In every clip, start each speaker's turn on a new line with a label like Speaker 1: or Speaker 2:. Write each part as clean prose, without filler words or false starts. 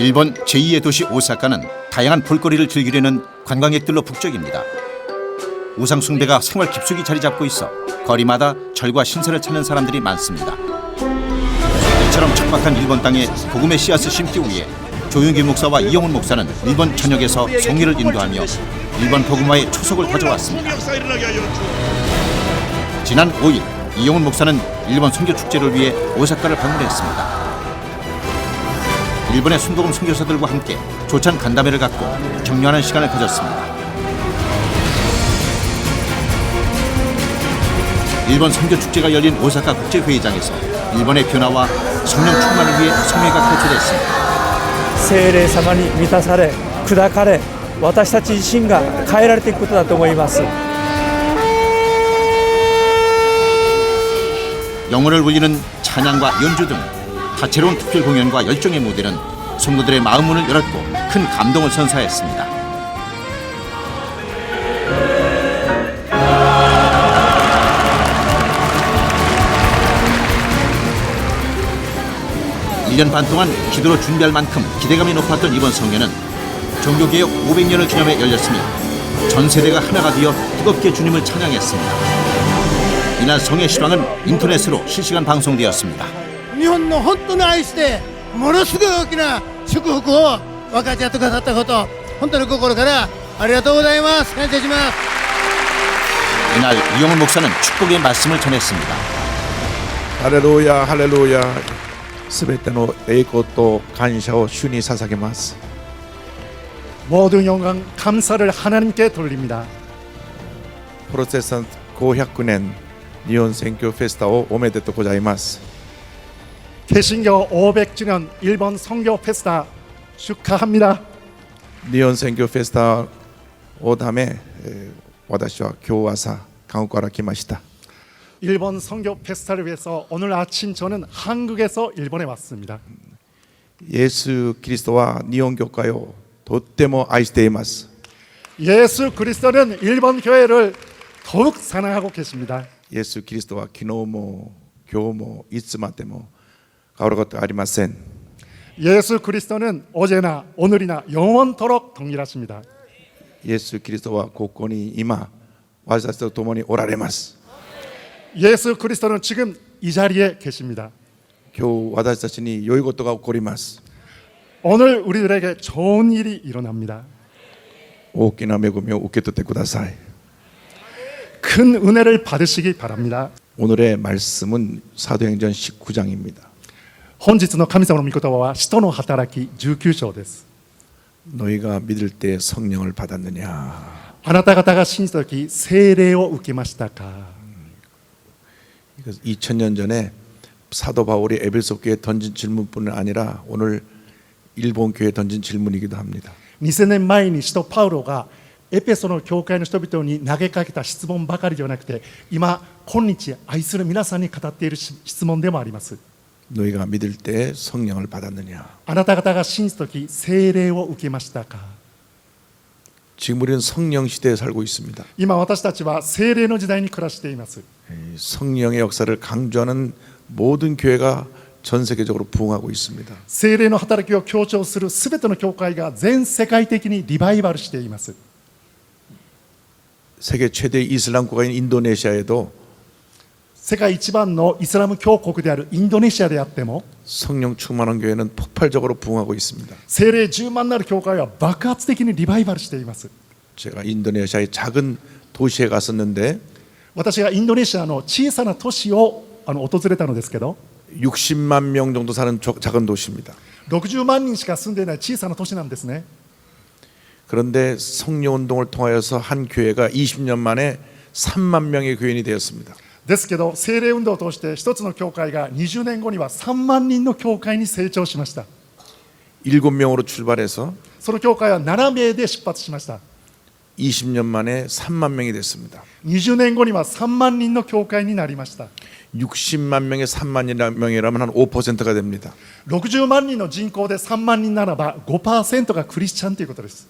Speaker 1: 일본 제2의 도시 오사카는 다양한 볼거리를 즐기려는 관광객들로 북적입니다. 우상 숭배가 생활 깊숙이 자리 잡고 있어 거리마다 절과 신선을 찾는 사람들이 많습니다. 이처럼 척박한 일본 땅에 복음의 씨앗을 심기 위해 조윤기 목사와 이영훈 목사는 일본 전역에서 성리를 인도하며 일본 복음화의 초석을 다져왔습니다. 지난 5일 이영훈 목사는 일본 선교 축제를 위해 오사카를 방문했습니다. 일본의 순복음 선교사들과 함께 조찬 간담회를 갖고 격려하는 시간을 가졌습니다. 일본 선교 축제가 열린 오사카 국제회의장에서 일본의 변화와 성령 충만을 위해 성회가 개최됐습니다.
Speaker 2: 聖霊様に満たされ砕かれ私たち自身が変えられていくことだと思います。
Speaker 1: 영혼을 울리는 찬양과 연주 등 다채로운 특별 공연과 열정의 무대는 성도들의 마음 문을 열었고 큰 감동을 선사했습니다. 일 년 반 동안 기도로 준비할 만큼 기대감이 높았던 이번 성회는 종교개혁 500년을 기념해 열렸으며 전 세대가 하나가 되어 뜨겁게 주님을 찬양했습니다. 이날 성회 실황은 인터넷으로 실시간 방송되었습니다.
Speaker 3: 日本の本当に愛してものすごい大きな祝福を分かち合ってくださったこと本当に心からありがとうございます。感謝します。
Speaker 1: 이날 이영훈 목사는 축복의 말씀을 전했습니다.
Speaker 4: 할렐루야 할렐루야 すべての栄光と感謝を主に捧げます。
Speaker 2: 모든 영광 감사를 하나님께 돌립니다.
Speaker 4: 프로테스탄트 500年日本選挙フェスタをおめでとうございます。
Speaker 2: 개신교 500주년 일본 선교 페스타 축하합니다.
Speaker 4: 日本選挙フェスタをため、私は今日朝韓国から来ました。
Speaker 2: 일본 선교 페스타를 위해서 오늘 아침 저는 한국에서 일본에 왔습니다.
Speaker 4: イエス・キリストは日本教会をとっても愛しています。
Speaker 2: 예수 그리스도는 일본 교회를 더욱 사랑하고 계십니다.
Speaker 4: イエス・キリストは昨日も今日もいつまでも変わることはありません。
Speaker 2: 예수 그리스도는 어제나 오늘이나 영원토록 동일하십니다.
Speaker 4: イエス・キリストはここに今私たちと共におられます。
Speaker 2: 예수 그리스도는 지금 이 자리에 계십니다.
Speaker 4: 今日私たちに良いことが起こります。
Speaker 2: 오늘 우리들에게 좋은 일이 일어납니다.
Speaker 4: 大きな恵みを受け取ってください。
Speaker 2: 큰 은혜를 받으시기 바랍니다.
Speaker 4: 오늘의 말씀은 사도행전 19장입니다.
Speaker 2: 本日の神様の御言葉は使徒の働き19章です。
Speaker 4: 너희가 믿을 때 성령을 받았느냐.
Speaker 2: あなた方が信じたとき聖霊を受けましたか。
Speaker 4: 2000년 전에 사도 바울이 에베소 교회에 던진 질문뿐 아니라 오늘 일본 교회에 던진 질문이기도 합니다.
Speaker 2: 2000年前に使徒パウロがエペソの教会の人々に投げかけた質問ばかりではなくて今今日愛する皆さんに語っている質問でもあります。
Speaker 4: 너희가 믿을 때 성령을 받았느냐.
Speaker 2: あなた方が信じたとき聖霊を受けましたか。
Speaker 4: 지금 우리는 성령 시대에 살고 있습니다.
Speaker 2: 今私たちは聖霊の時代に暮らしています。
Speaker 4: 성령의 역사를 강조하는 모든 교회가 전 세계적으로 부흥하고 있습니다.
Speaker 2: 聖霊の働きを強調するすべての教会が全世界的にリバイバルしています。
Speaker 4: 세계 최대 이슬람 국가인 인도네시아에도
Speaker 2: 世界一番のイスラム教国であるインドネシアであっても
Speaker 4: 성령 충만한 교회는 폭발적으로 부흥하고 있습니다.
Speaker 2: 聖霊10万なる教会は爆発的にリバイバルしています。
Speaker 4: 제가 인도네시아의 작은 도시에 갔었는데
Speaker 2: 私がインドネシアの小さな都市を訪れたのですけど
Speaker 4: 60만 명 정도 사는 작은 도시입니다.
Speaker 2: 60万人しか住んでいない小さな都市なんですね。
Speaker 4: 그런데 성령 운동을 통하여서 한 교회가 20년 만에 3만 명의 교인이 되었습니다.
Speaker 2: ですけど聖霊運動を通して一つの教会が20年後には3万人の教会に成長しました。
Speaker 4: 7명으로 출발해서
Speaker 2: その教会は7名で出発しました。
Speaker 4: 20년 만에 3만 명이 됐습니다.
Speaker 2: 20年後には3万人の教会になりました。
Speaker 4: 60만 명에 3만 명이라면 한 5%가 됩니다.
Speaker 2: 60万人の人口で3万人ならば 5% がクリスチャンということです。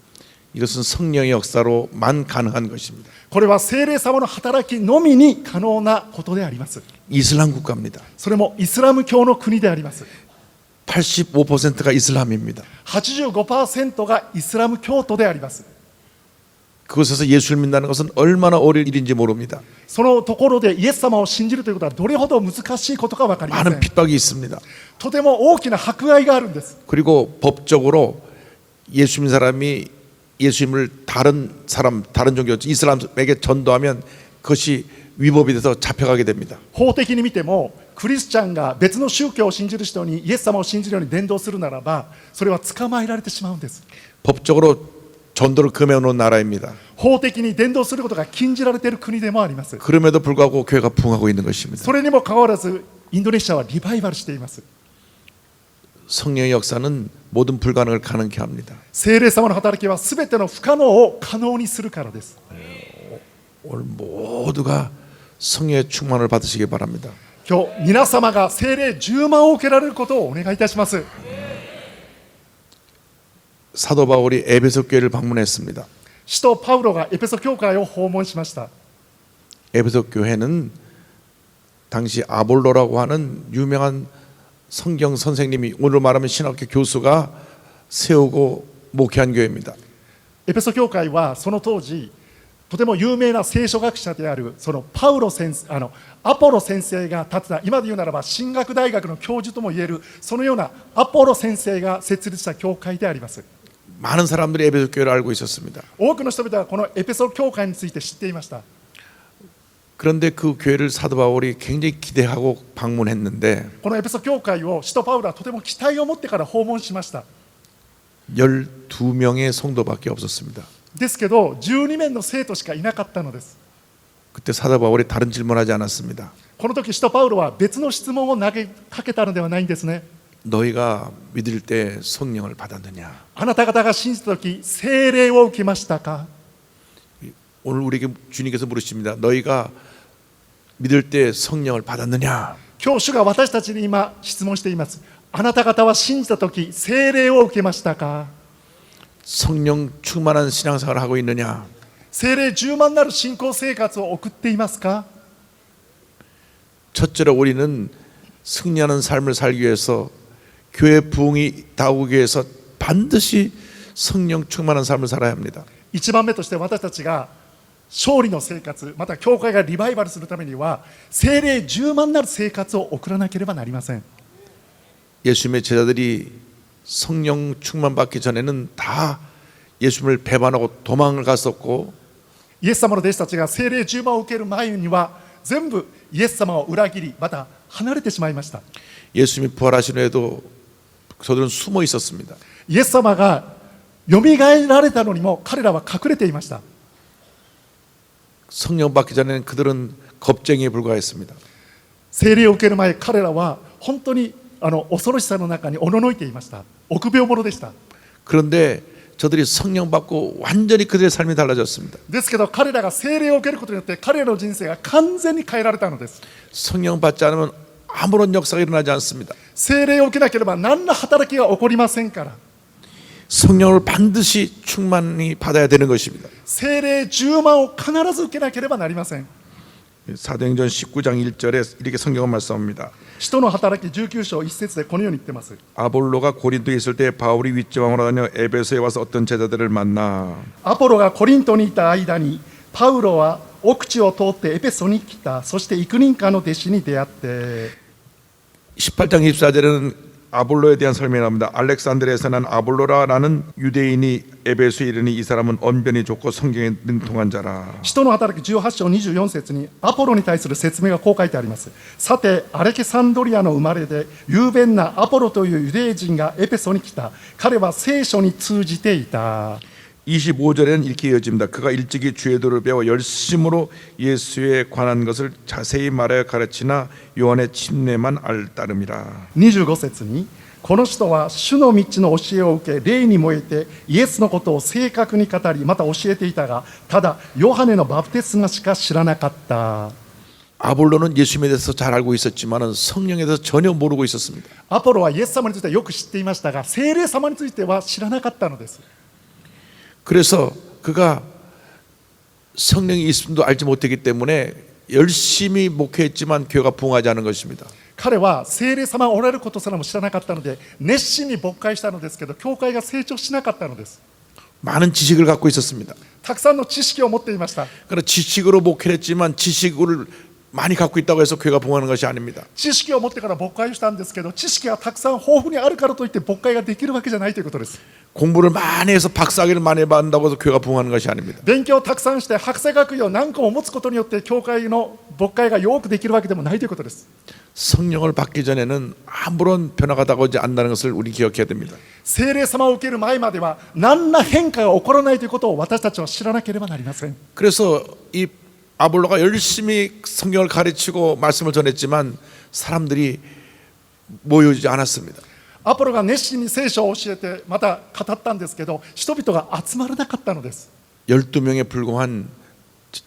Speaker 4: 이것은 성령의 역사로만 가능한 것입니다.
Speaker 2: これは聖霊様の働きのみに可能なことであります。
Speaker 4: 이슬람 국가입니다.
Speaker 2: それもイスラム教の国であります。
Speaker 4: 85%가 이슬람입니다.
Speaker 2: 85%がイスラム教徒であります。
Speaker 4: 그곳에서 예수를 믿는다는 것은 얼마나 어려운 일인지 모릅니다.
Speaker 2: そのところでイエス様を信じるということはどれほど難しいことか分かりませ
Speaker 4: 많은
Speaker 2: ん。
Speaker 4: 핍박이 있습니다.
Speaker 2: とても大きな迫害があるんです。
Speaker 4: 그리고 법적으로 예수 믿는 사람이 예수님을 다른 사람, 다른 종교, 이슬람에게 전도하면 그것이 위법이 돼서 잡혀가게 됩니다.
Speaker 2: 法的に見てもクリスチャンが別の宗教を信じる人にイエス様を信じるように伝道するならばそれは捕まえられてしまうんです。
Speaker 4: 법적으로 전도를 금해놓은 나라입니다.
Speaker 2: 法的に伝道することが禁じられている国でもあります。
Speaker 4: 그럼에도 불구하고 교회가 부흥하고 있는 것입니다.
Speaker 2: それにもかかわらずインドネシアはリバイバルしています。
Speaker 4: 성령의 역사는 모든 불가능을 가능케 합니다.
Speaker 2: 聖霊様の働きはすべての不可能を可能にするからです。
Speaker 4: 오늘 모두가 성령의 충만을 받으시기 바랍니다.
Speaker 2: 今日皆様が聖霊10万を受けられることをお願いいたします。
Speaker 4: 사도 바울이 에베소 교회를 방문했습니다.
Speaker 2: 使徒パウロがエペソ教会を訪問しました。
Speaker 4: 에베소 교회는 당시 아볼로라고 하는 유명한 성경 선생님이 오늘 말하면 신학교 교수가 세우고 목회한 교회입니다.
Speaker 2: エペソ教会はその当時とても有名な聖書学者であるそのパウロ先生アポロ先生が建てた今で言うならば神学大学の教授ともいえるそのようなアポロ先生が設立した教会であります。
Speaker 4: 많은 사람들이 에베소 교회를 알고 있었습니다.
Speaker 2: 多くの人々はこのエペソ教会について知っていました。
Speaker 4: 그런데 그 교회를 사도 바울이 굉장히 기대하고 방문했는데
Speaker 2: このエペソ教会を使徒パウロはとても期待を持ってから訪問しました。
Speaker 4: 12명의 성도밖에 없었습니다.
Speaker 2: ですけど12名の生徒しかいなかったのです。
Speaker 4: 그때 사도 바울이 다른 질문하지 않았습니다.
Speaker 2: この時使徒パウロは別の質問を投げかけたのではないんですね。
Speaker 4: 너희가 믿을 때 성령을 받았느냐?
Speaker 2: あなた方が信じた時聖霊を受けましたか。
Speaker 4: 오늘 우리에게 주님께서 물으십니다. 너희가 믿을 때 성령을 받았느냐?
Speaker 2: 今日主が私たちに今質問しています。あなた方は信じた時聖霊を受けましたか。
Speaker 4: 성령 충만한 신앙생활을 하고 있느냐?
Speaker 2: 聖霊充満なる信仰生活を送っていますか。
Speaker 4: 첫째로 우리는 승리하는 삶을 살기 위해서 교회 부흥이 다오기 위해서 반드시 성령 충만한 삶을 살아야 합니다.
Speaker 2: 一番目として私たちが勝利の生活また教会がリバイバルするためには聖霊充満なる生活を送らなければなりません。
Speaker 4: 예수님의 제자들이 성령 충만 받기 전에는 다 예수님을 배반하고 도망을 갔었고
Speaker 2: イエス様の弟子たちが聖霊充満を受ける前には全部イエス様を裏切りまた離れてしまいました。
Speaker 4: 예수님이 부활하신 후에도 저들은 숨어 있었습니다.
Speaker 2: イエス様がよみがえられたのにも彼らは隠れていました。
Speaker 4: 성령 받기 전에는 그들은 겁쟁이에 불과했습니다.
Speaker 2: 聖霊を受ける前彼らは本当に恐ろしさの中におののいていました。臆病者でした。
Speaker 4: 그런데 저들이 성령 받고 완전히 그들의 삶이 달라졌습니다.
Speaker 2: ですけど彼らが聖霊を受けることによって彼らの人生が完全に変えられたのです。
Speaker 4: 성령 받지 않으면 아무런 역사가 일어나지 않습니다.
Speaker 2: 聖霊を受けなければ何の働きが起こりませんから。
Speaker 4: 성령을 반드시 충만히 받아야 되는 것입니다.
Speaker 2: 聖霊10万を必ず受けなければなりません。
Speaker 4: 사도행전 19장 1절에 이렇게 성경은 말씀합니다.
Speaker 2: 使徒の働き19章1節でこのように言ってます。
Speaker 4: 아볼로가 고린도에 있을 때 바울이 윗지방으로 다녀 에베소에 와서 어떤 제자들을 만나
Speaker 2: アポロがコリントにいた間にパウロは奥地を通ってエペソに来た。そして幾人かの弟子に出会って
Speaker 4: 18장 24절에는 아볼로에 대한 설명이 나옵니다. 알렉산드리아에서 난 아볼로라라는 유대인이 에베소에 이르니 이 사람은 언변이 좋고 성경에 능통한 자라.
Speaker 2: 使徒の働き18章24節にアポロに対する説明がこう書いてあります。さてアレキサンドリアの生まれで雄弁なアポロというユダヤ人がエペソに来た。彼は聖書に通じていた。
Speaker 4: 25절에는 이렇게 이어집니다. 그가 일찍이 주의 도를 배워 열심으로 예수에 관한 것을 자세히 말하여 가르치나 요한의 침례만 알 따름이라.
Speaker 2: 25節にこの人は主の道の教えを受け霊に燃えてイエスのことを正確に語りまた教えていたがただヨハネのバプテスマしか知らなかった。
Speaker 4: 아볼로는 예수님에 대해서 잘 알고 있었지만 성령에 대해서 전혀 모르고 있었습니다.
Speaker 2: アポロはイエス様についてはよく知っていましたが聖霊様については知らなかったのです。
Speaker 4: 그래서 그가 성령이 있음도 알지 못했기 때문에 열심히 목회했지만 교회가 부흥하지 않은 것입니다.
Speaker 2: 彼は聖霊様がおられることすらも知らなかったので熱心に牧会したのですけど教会が成長しなかったのです。
Speaker 4: 많은 지식을 갖고 있었습니다.
Speaker 2: たくさんの知識を持っていました。
Speaker 4: 그러나 지식으로 목회를 했지만 지식을 많이 갖고 있다고 해서 교회가 부흥하는 것이 아닙니다.
Speaker 2: 知識を持ってから牧会をしたんですけど知識がたくさん豊富にあるからといって牧会ができるわけじゃないということです。
Speaker 4: 공부를 많이 해서 박사학위를 많이 받는다고 해서 교회가 부흥하는 것이 아닙니다.
Speaker 2: 勉強をたくさんして博士学位を何個も持つことによって教会の牧会がよくできるわけでもないということです。
Speaker 4: 성령을 받기 전에는 아무런 변화가 다가오지 않는다는 것을 우리 기억해야 됩니다.
Speaker 2: 聖霊様を受ける前までは何ら変化が起こらないということを私たちは知らなければなりません。
Speaker 4: 그래서 이 아볼로가 열심히 성경을 가르치고 말씀을 전했지만 사람들이 모여오지 않았습니다.
Speaker 2: アポロが熱心に聖書を教えてまた語ったんですけど人々が集まらなかったのです。
Speaker 4: 12명에 불과한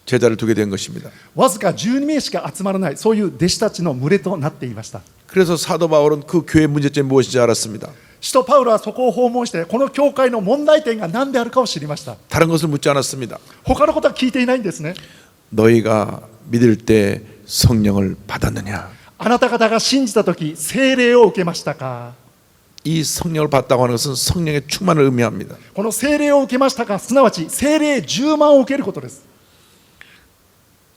Speaker 4: 제자를 두게 된 것입니다.
Speaker 2: わずか12名しか集まらないそういう弟子たちの群れとなっていました。
Speaker 4: 그래서 사도 바울은 그 교회의 문제점이 무엇인지 알았습니다.
Speaker 2: 使徒パウロはそこを訪問してこの教会の問題点が何であるかを知りました。
Speaker 4: 다른 것을 묻지 않았습니다.
Speaker 2: 他のことは聞いていないんですね。
Speaker 4: 너희가 믿을 때 성령을 받았느냐?
Speaker 2: あなた方が信じたとき聖霊を受けましたか。
Speaker 4: 이 성령을 받다고 하는 것은 성령의 충만을 의미합니다.
Speaker 2: この聖霊を受けましたかすなわち聖霊10万を受けることです。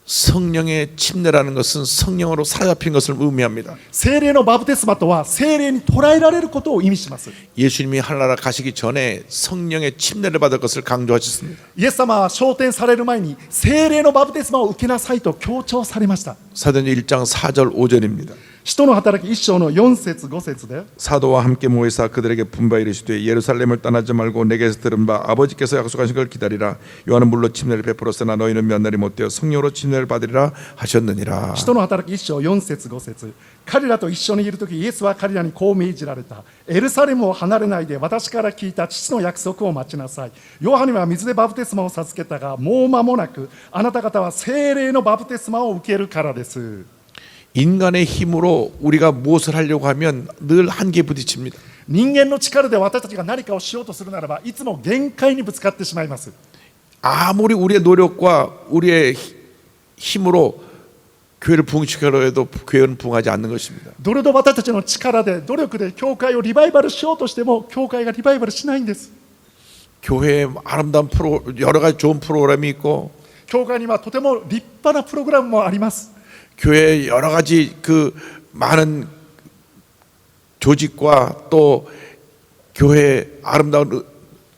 Speaker 4: 성령의 침례라는 것은 성령으로 사로잡힌 것을 의미합니다.
Speaker 2: 聖霊のバプテスマとは聖霊に捉えられることを意味します。
Speaker 4: 예수님이 하늘나라 가시기 전에 성령의 침례를 받을 것을 강조하셨습니다.
Speaker 2: イエス様は昇天される前に聖霊のバプテスマを受けなさいと強調されました。
Speaker 4: 사도행전 1장 4절 5절입니다.
Speaker 2: 使徒の働き1章の4節5節で
Speaker 4: 사도와 함께 모이사 그들에게 분바에 이르시되 예루살렘을 떠나지 말고 내게서 들은 바 아버지께서 약속하신 걸 기다리라. 요한은 물로 침례를 베풀었으나 너희는 몇 날이 못되어 성령으로 침례를 받으리라 하셨느니라.
Speaker 2: 使徒の働き1章4節5節彼らと一緒にいるときイエスは彼らにこう命じられた。エルサレムを離れないで私から聞いた父の約束を待ちなさい。ヨハネは水でバプテスマを授けたがもう間もなくあなた方は聖霊のバプテスマを受けるからです。
Speaker 4: 인간의 힘으로 우리가 무엇을 하려고 하면 늘 한계에 부딪힙니다.
Speaker 2: 人間の力で私たちが何かをしようとするならばいつも限界にぶつかってしまいます。
Speaker 4: 아무리 우리의 노력과 우리의 힘으로 교회를 부흥시키려고 해도 교회는 부흥하지 않는 것입니다.
Speaker 2: どれほど私たちの力で努力で教会をリバイバルしようとしても教会がリバイバルしないんです。
Speaker 4: 교회에 아름다운 여러 가지 좋은 프로그램이 있고
Speaker 2: 教会にはとても立派なプログラムもあります。
Speaker 4: 교회에 여러 가지 그 많은 조직과 또 교회에 아름다운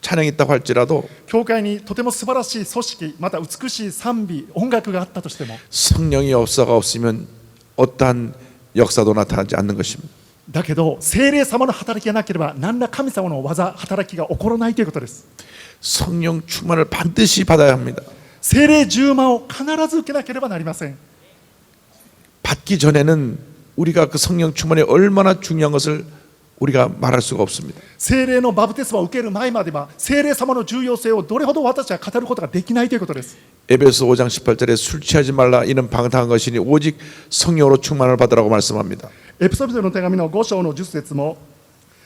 Speaker 4: 찬양이 있다고 할지라도
Speaker 2: 教会にとても素晴らしい組織また美しい賛美音楽があったとしても
Speaker 4: 성령의 역사가 없으면 어떠한 역사도 나타나지 않는 것입니다.
Speaker 2: だけど聖霊様の働きがなければ何ら神様の技働きが起こらないということです。
Speaker 4: 성령 충만을 반드시 받아야 합니다.
Speaker 2: 聖霊10万を必ず受けなければなりません。
Speaker 4: 받기 전에는 우리가 그 성령 충만이 얼마나 중요한 것을 우리가 말할 수가 없습니다.
Speaker 2: 聖霊のバプテスマを受ける前までは聖霊様の重要性をどれほど私たちは語ることができないということです。
Speaker 4: 에베소 5장 18절에 술 취하지 말라 이는 방탕한 것이니 오직 성령으로 충만을 받으라고 말씀합니다.
Speaker 2: エピソビトの手紙の5章の10節も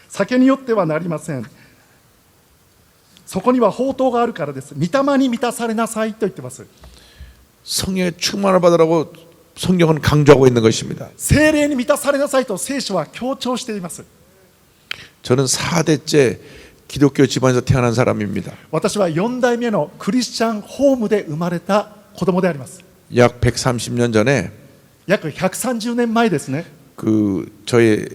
Speaker 2: 酒によってはなりません。そこには宝刀があるからです。御霊に満たされなさいと言ってます。
Speaker 4: 성령의 충만을 받으라고 성경은 강조하고 있는 것입니다.
Speaker 2: 聖霊に満たされなさいと聖書は強調しています。
Speaker 4: 저는 4대째 기독교 집안에서 태어난 사람입니다.
Speaker 2: 私は4代目のクリスチャンホームで生まれた子供であります。
Speaker 4: 약 130년 전에
Speaker 2: 約130年前ですね。
Speaker 4: 그 저의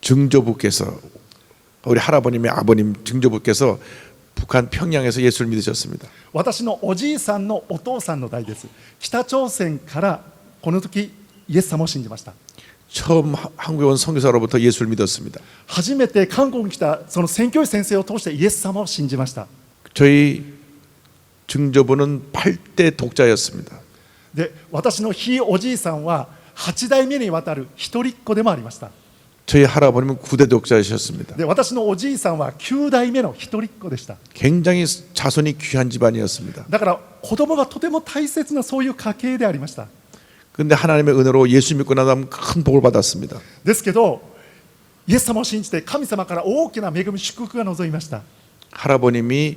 Speaker 4: 증조부께서 우리 할아버님의 아버님 증조부께서 북한 평양에서 예수를 믿으셨습니다.
Speaker 2: 私のおじいさんのお父さんの代です。北朝鮮からこの時イエス様を信じました。
Speaker 4: 처음 한국에 온 선교사로부터 예수를 믿었습니다.
Speaker 2: 初めて韓国に来たその宣教師先生を通してイエス様を信じました。
Speaker 4: 저희 증조부는 8대 독자였습니다.
Speaker 2: で、私のひいおじいさんは8代目にわたる一人っ子でもありました。
Speaker 4: 저희 할아버님은 9대 독자이셨습니다.
Speaker 2: で、私のおじいさんは9代目の一人っ子でした。
Speaker 4: 굉장히 자손이 귀한 집안이었습니다.
Speaker 2: だから子供がとても大切なそういう家系でありました。
Speaker 4: 그런데 하나님의 은혜로 예수 믿고 나면 큰 복을 받았습니다.
Speaker 2: ですけどイエス様を信じて神様から大きな恵み祝福が望みました。
Speaker 4: 할아버님이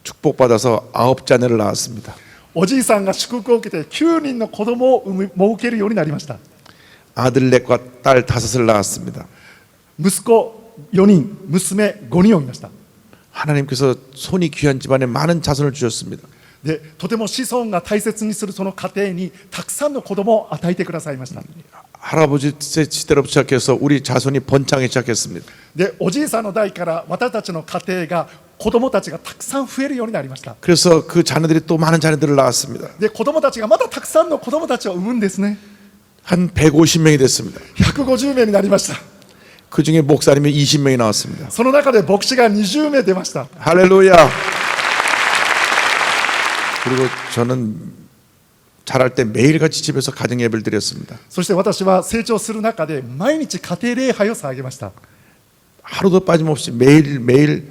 Speaker 4: 축복받아서 9자녀를 낳았습니다.
Speaker 2: おじいさんが祝福を受けて9人の子供を設けるようになりました。
Speaker 4: 아들 넷과 딸 5을 낳았습니다.
Speaker 2: 息子4人、娘5人を見ました。
Speaker 4: 하나님께서 손이 귀한 집안에 많은 자손을 주셨습니다.
Speaker 2: でとても子孫が大切にするその家庭にたくさんの子供を与えてくださいました。
Speaker 4: 할아버지 시대로부터 시작해서 우리 자손이 번창하기 시작했습니다.
Speaker 2: でおじいさんの代から私たちの家庭が子供たちがたくさん増えるようになりました。
Speaker 4: 그래서 그 자녀들이 또 많은 자녀들을 낳았습니다.
Speaker 2: で子供たちがまたたくさんの子供たちを産むんですね。
Speaker 4: 한 150명이 됐습니다.
Speaker 2: 150名になりました。
Speaker 4: 그 중에 목사님이 20명이 나왔습니다.
Speaker 2: その中で牧師が20名出ました。
Speaker 4: 할렐루야. 그리고 저는 자랄 때 매일같이 집에서 가정 예배를 드렸습니다.
Speaker 2: そして私は成長する中で毎日家庭礼拝を捧げました。
Speaker 4: 하루도 빠짐없이 매일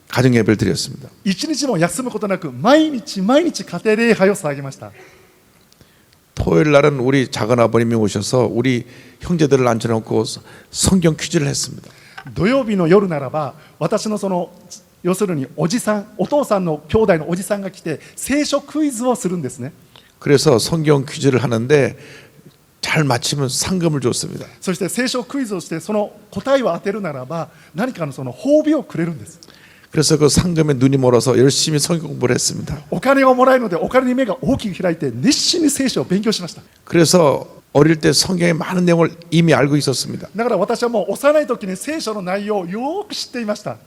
Speaker 4: 가정 예배를 드렸습니다.
Speaker 2: 一日も休むことなく毎日毎日家庭礼拝を捧げました。
Speaker 4: 토요일 날은 우리 작은 아버님이 오셔서 우리 형제들을 앉혀놓고 성경 퀴즈를 했습니다.
Speaker 2: 土曜日の夜ならば私のその要するにおじさんお父さんの兄弟のおじさんが来て聖書クイズをするんですね。
Speaker 4: 그래서 성경 퀴즈를 하는데 잘 맞히면 상금을 줬습니다.
Speaker 2: そして聖書クイズをしてその答えを当てるならば何かのその褒美をくれるんです。
Speaker 4: 그래서 그 상금에 눈이 멀어서 열심히 성경 공부를 했습니다.
Speaker 2: お金をもらえるのでお金に目が大きく開いて熱心に聖書を勉強しました。
Speaker 4: 그래서 어릴 때 성경의 많은 내용을 이미 알고 있었습니다.
Speaker 2: だから私はもう幼い時に聖書の内容をよく知っていました。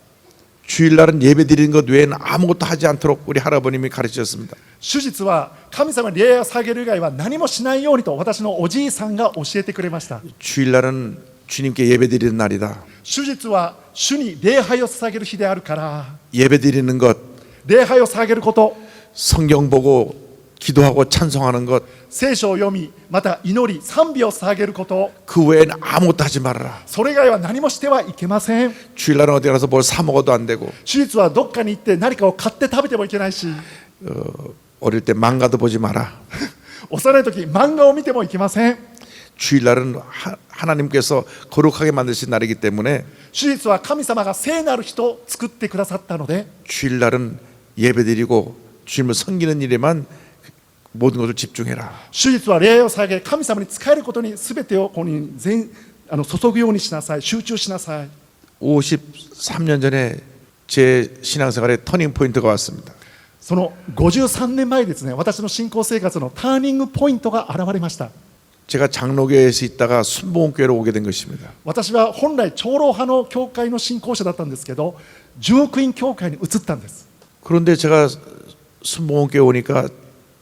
Speaker 4: 주일날은 예배 드리는 것 외에는 아무것도 하지 않도록 우리 할아버님이 가르치셨습니다.
Speaker 2: 主実は神様に礼を捧げる以外は何もしないようにと私のおじいさんが教えてくれました。
Speaker 4: 주일날은 주님께 예배 드리는 날이다.
Speaker 2: 主実は主に礼拝を捧げる日であるから
Speaker 4: 예배 드리는 것,
Speaker 2: 礼拝を捧げること
Speaker 4: 성경 보고 기도하고 찬송하는 것,
Speaker 2: 聖書を読みまた祈り賛美を捧げること
Speaker 4: 그 외에는 아무것도 하지 말아라.
Speaker 2: それ以外は何もしてはいけません。
Speaker 4: 주일날은 어디 가서 뭘 사 먹어도 안 되고
Speaker 2: 手術はどっかに行って何かを買って食べてもいけないし
Speaker 4: 어릴 때 망가도 보지 마라.
Speaker 2: 幼い時漫画を見てもいけません。
Speaker 4: 주일날은 하나님께서 거룩하게 만드신 날이기 때문에
Speaker 2: 手術は神様が聖なる人を作ってくださったので
Speaker 4: 주일날은 예배드리고 주님을 섬기는 일에만 모든 것을 집중해라.
Speaker 2: 手術は礼を捧げ神様に仕えることに全てをここに注ぐようにしなさい。集中しなさい。
Speaker 4: 53년 전에 제 신앙생활에 터닝 포인트가 왔습니다.
Speaker 2: その53年前ですね、私の信仰生活のターニングポイントが現れました。
Speaker 4: 제가 장로교회에서 있다가 순복음교회로 오게 된 것입니다.
Speaker 2: 私は本来長老派の教会の信仰者だったんですけど純福音教会に移ったんです。
Speaker 4: 그런데 제가 순복음교회 오니까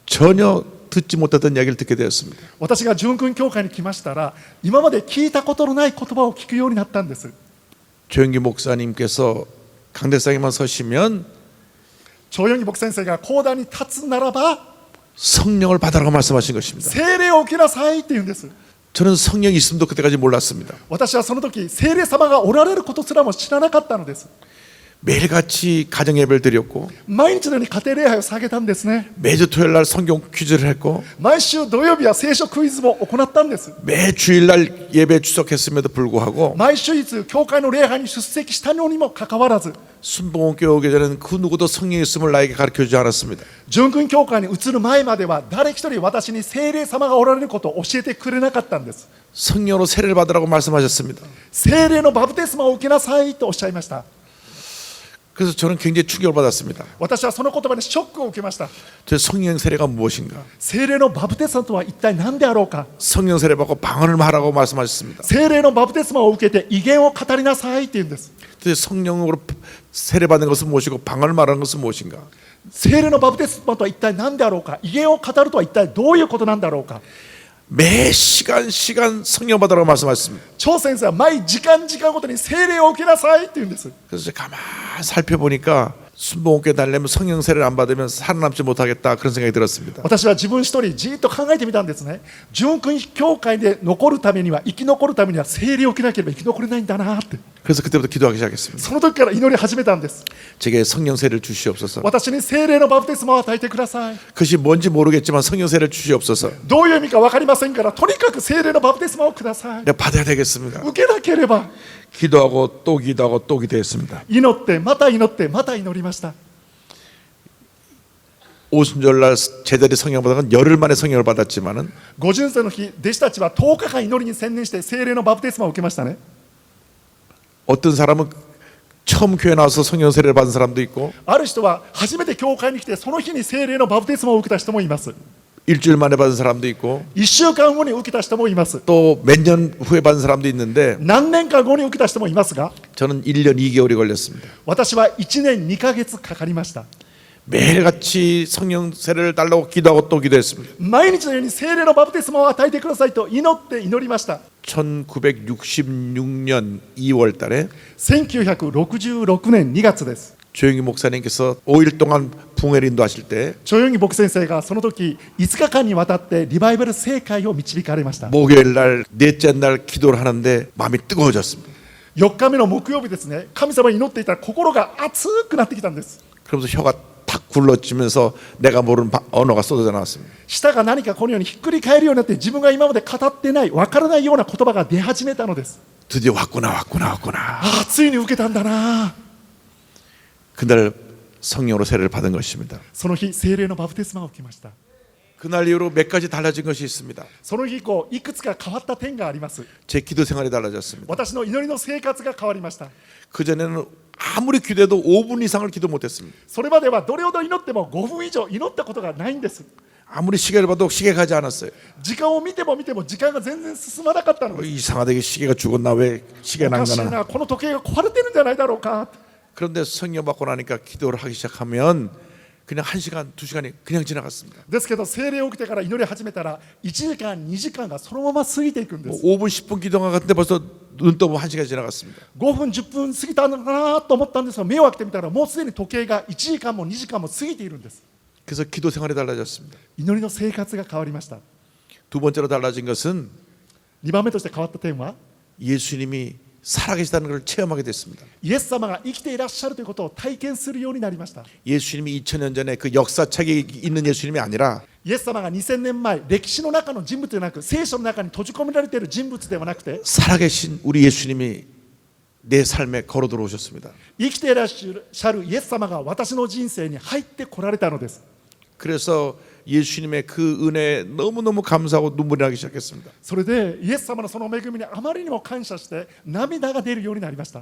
Speaker 4: 전혀 듣지 못했던 이야기를 듣게 되었습니다.
Speaker 2: 私が純福音教会に来ましたら今まで聞いたことのない言葉を聞くようになったんです。
Speaker 4: 조영기 목사님께서 강대상에만 서시면
Speaker 2: 長四義牧先生が講談に立つならば
Speaker 4: 성령을 받으라고 말씀하신 것입니다.
Speaker 2: 聖霊を受けなさいって言うんです。
Speaker 4: 저는 성령이 있음도 그때까지 몰랐습니다.
Speaker 2: 私はその時聖霊様がおられることすらも知らなかったのです。
Speaker 4: 매일같이 가정 예배를 드렸고
Speaker 2: 毎日のように家庭礼拝を捧げたんですね。
Speaker 4: 매주 토요일 날 성경 퀴즈를 했고
Speaker 2: 毎週土曜日は聖書クイズを行ったんです。
Speaker 4: 매 주일날 예배에出席했음에도 불구하고
Speaker 2: 毎週いつ教会の礼拝に出席したのにもかかわらず
Speaker 4: 순복음교회 오기 전에는 그 누구도 성령이 있음을 나에게 가르쳐주지 않았습니다.
Speaker 2: 純福音教会に移る前までは誰一人私に聖霊様がおられることを教えてくれなかったんです。
Speaker 4: 성령으로 세례를 받으라고 말씀하셨습니다.
Speaker 2: 聖霊のバプテスマを受けなさいとおっしゃいました。
Speaker 4: 그래서 저는 굉장히 충격을 받았습니다.
Speaker 2: 私はその言葉にショックを受けました。
Speaker 4: 도대체 성령 세례가 무엇인가?
Speaker 2: 聖霊のバプテスマとは一体何であろうか。
Speaker 4: 성령 세례 받고 방언을 말하고 말씀하셨습니다.
Speaker 2: 聖霊のバプテスマを受けて威厳を語りなさいって言うんです。
Speaker 4: 도대체 성령으로 세례 받는 것은 무엇이고 방언을 말하는 것은 무엇인가?
Speaker 2: 聖霊のバプテスマとは一体何であろうか。威厳を語るとは一体どういうことなんだろうか。
Speaker 4: 매 시간 성령 받으라고 말씀하셨습니다.
Speaker 2: 張先生は毎時間ごとに聖霊を受けなさいって言うんです。
Speaker 4: 그래서 제가 가만히 살펴보니까 순복음교회 다니려면 성령 세례를 안 받으면 살아남지 못하겠다 그런 생각이 들었습니다.
Speaker 2: 私は自分一人じっと考えてみたんですね。純福音教会で残るためには生き残るためには聖霊を受けなければ生き残れないんだなって。
Speaker 4: 그래서 그때부터 기도하기 시작했습니다.
Speaker 2: その時から祈り始めたんです。
Speaker 4: 제게 성령 세례를 주시옵소서.
Speaker 2: 私に聖霊のバプテスマを与えてください。
Speaker 4: 그것이 뭔지 모르겠지만 성령 세례를 주시옵소서.
Speaker 2: どういう意味か分かりませんからとにかく聖霊のバプテスマをください。
Speaker 4: 내가 받아야 되겠습니다.
Speaker 2: 受けなければ。
Speaker 4: 기도하고 또 기도하고 또 기도했습니다.
Speaker 2: 祈ってまた祈ってまた祈りました。
Speaker 4: 오순절날 제자리 성령 받은 건 열흘 만에 성령을 받았지만은
Speaker 2: 五巡節の日、弟子たちは10日間祈りに専念して聖霊のバプテスマを受けましたね。
Speaker 4: 어떤 사람은 처음 교회 나와서 성령 세례를 받은 사람도 있고
Speaker 2: ある人は初めて教会に来てその日に聖霊のバプテスマを受けた人もいます。
Speaker 4: 일주일 만에 받은 사람도 있고
Speaker 2: 1週間後に受けた人もいます。
Speaker 4: 또 몇 년 후에 받은 사람도 있는데
Speaker 2: 何年か後に受けた人もいますが、
Speaker 4: 저는 1년 2개월이 걸렸습니다.
Speaker 2: 私は1年2ヶ月かかりました。
Speaker 4: 매일같이 성령 세례를 달라고 기도하고 또 기도했습니다.
Speaker 2: 毎日のように聖霊のバプテスマを与えてくださいと祈って祈りました。
Speaker 4: 1966년 2월 달에
Speaker 2: 1966年2月です。
Speaker 4: 조영희 목사님께서 5일 동안 붕해를 인도하실 때
Speaker 2: チョヨンギ牧先生がその時5日間にわたってリバイバル聖会を導かれました。
Speaker 4: 목요일 날 넷째 날 기도를 하는데 마음이 뜨거워졌습니다.
Speaker 2: 4日目の木曜日ですね、神様に祈っていたら心が熱くなってきたんです。
Speaker 4: 그러면서 혀가 탁 굴러지면서 내가 모르는 언어가 쏟아져 나왔습니다.
Speaker 2: 舌が何かこのようにひっくり返るようになって自分が今まで語ってない、わからないような言葉が出始めたのです。
Speaker 4: 드디어 왔구나.
Speaker 2: ああ、ついに受けたんだな。
Speaker 4: 그날 성령으로 세례를 받은 것입니다.
Speaker 2: その日、聖霊のバプテスマを受けました。
Speaker 4: 그날 이후로 몇 가지 달라진 것이 있습니다.
Speaker 2: その日以降、いくつか変わった点があります。
Speaker 4: 제 기도 생활이 달라졌습니다.
Speaker 2: 私の祈りの生活が変わりました。
Speaker 4: 그전에는 아무리 기도해도 5분 이상을 기도 못했습니다.
Speaker 2: それまではどれほど祈っても5分以上祈ったことがないんです。
Speaker 4: 아무리 시계를 봐도 시계 가지 않았어요.
Speaker 2: 時間を見ても見ても時間が全然進まなかったのです。
Speaker 4: 이상하게 시계가 죽었나 왜 시계가
Speaker 2: おか
Speaker 4: 난
Speaker 2: しい
Speaker 4: 거나.
Speaker 2: な、この時計が壊れてるんじゃないだろうか。
Speaker 4: 그런데 성령 받고 나니까 기도를 하기 시작하면 그냥 1시간, 2시간이 그냥 지나갔습니다.
Speaker 2: ですけど聖霊を受けてから祈り始めたら1時間2時間がそのまま過ぎていくんで
Speaker 4: 뭐
Speaker 2: す。
Speaker 4: 5분, 10분 기도가 갔는데 벌써 눈 떠보면 1시간이 지나갔습니다.
Speaker 2: 5分10分過ぎたのかなと思ったんですが、目を開けてみたらもうすでに時計が1時間も2時間も過ぎているんです。
Speaker 4: 그래서 기도 생활이 달라졌습니다.
Speaker 2: 祈りの生活が変わりました。
Speaker 4: 두 번째로 달라진 것은
Speaker 2: 2番目として変わった点は、
Speaker 4: 예수님이 살아계시다는 걸 체험하게 됐습니다.
Speaker 2: イエス様が生きていらっしゃるということを体験するようになりました。
Speaker 4: 예수님이 2000년 전에 그 역사책에 있는 예수님이 아니라
Speaker 2: イエス様が2000年前、歴史の中の人物ではなく、聖書の中に閉じ込められている人物ではなくて、
Speaker 4: 살아계신 우리 예수님이 내 삶에 걸어 들어오셨습니다.
Speaker 2: 生きていらっしゃるイエス様が私の人生に入ってこられたのです。
Speaker 4: 그래서 예수님의 그 은혜에 너무너무 감사하고 눈물이 나기 시작했습니다.
Speaker 2: それでイエス様のその恵みにあまりにも感謝して涙が出るようになりました。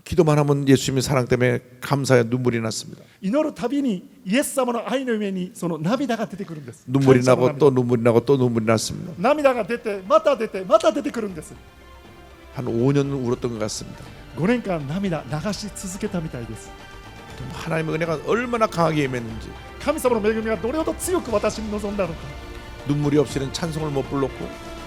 Speaker 4: 기도만 하면 예수님의 사랑 때문에 감사에 눈물이 났습니다.
Speaker 2: 祈るたびにイエス様の愛の上にその涙が出てくるんです。
Speaker 4: 눈물이
Speaker 2: 感謝の
Speaker 4: 나고 또 눈물이 나고 또 눈물이 났습니다.
Speaker 2: 涙が出て、また出て、また出てくるんです。
Speaker 4: 한 5년 울었던 것 같습니다.
Speaker 2: 5年間涙流し続けたみたいです。
Speaker 4: 하나님의 은혜가 얼마나 강하게 임했는지
Speaker 2: 神様の恵みがどれほど強く私に望んだのか。
Speaker 4: 눈물이 없이는 찬송을 못 불렀고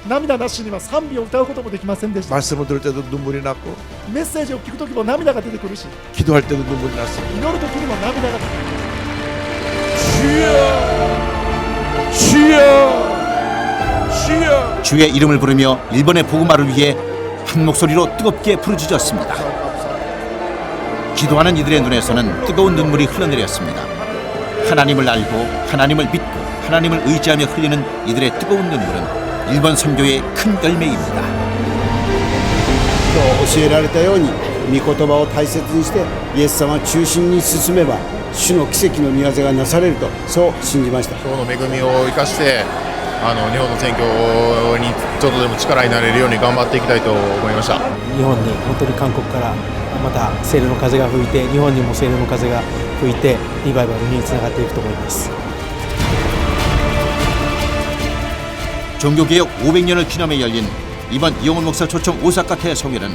Speaker 2: 涙なしには賛美を歌うこともできませんでした。
Speaker 4: 말씀을 들을 때도 눈물이 났고
Speaker 2: メッセージを聞くときも涙が出てくるし、
Speaker 4: 기도할 때도 눈물이 났습니다.
Speaker 2: 祈るときにも涙が出てくる。
Speaker 4: 주여
Speaker 1: 주의 이름을 부르며 일본의 복음화를 위해 한 목소리로 뜨겁게 부르짖었습니다. 기도하는 이들의 눈에서는 뜨거운 눈물이 흘러내렸습니다. 하나님을 알고 하나님을 믿고 하나님을 의지하며 흘리는 이들의 뜨거운 눈물은 일본 선교의 큰 열매입니다.
Speaker 5: 教えられたように御言葉を大切にしてイエス様を中心に進めば主の奇跡の御業がなされるとそう信じました。
Speaker 6: 今日の恵みを生かして日本の選挙にちょっとでも力になれるように頑張っていきたいと思いました。
Speaker 7: 日本に本当に韓国からまた聖霊の風が吹いて日本にも聖霊の風が吹いてリバイバルにつながっていくと思います。
Speaker 1: 종교개혁 500년을 기념해 열린 이번 이용훈 목사 초청 오사카 대성회는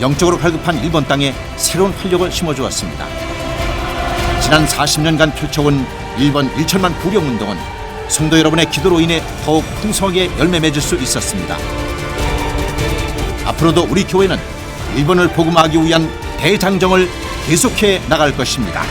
Speaker 1: 영적으로 갈급한 일본 땅에 새로운 활력을 심어주었습니다. 지난 40년간 펼쳐온 일본 1천만 부령운동은 성도 여러분의 기도로 인해 더욱 풍성하게 열매 맺을 수 있었습니다. 앞으로도 우리 교회는 일본을 복음화하기 위한 대장정을 계속해 나갈 것입니다.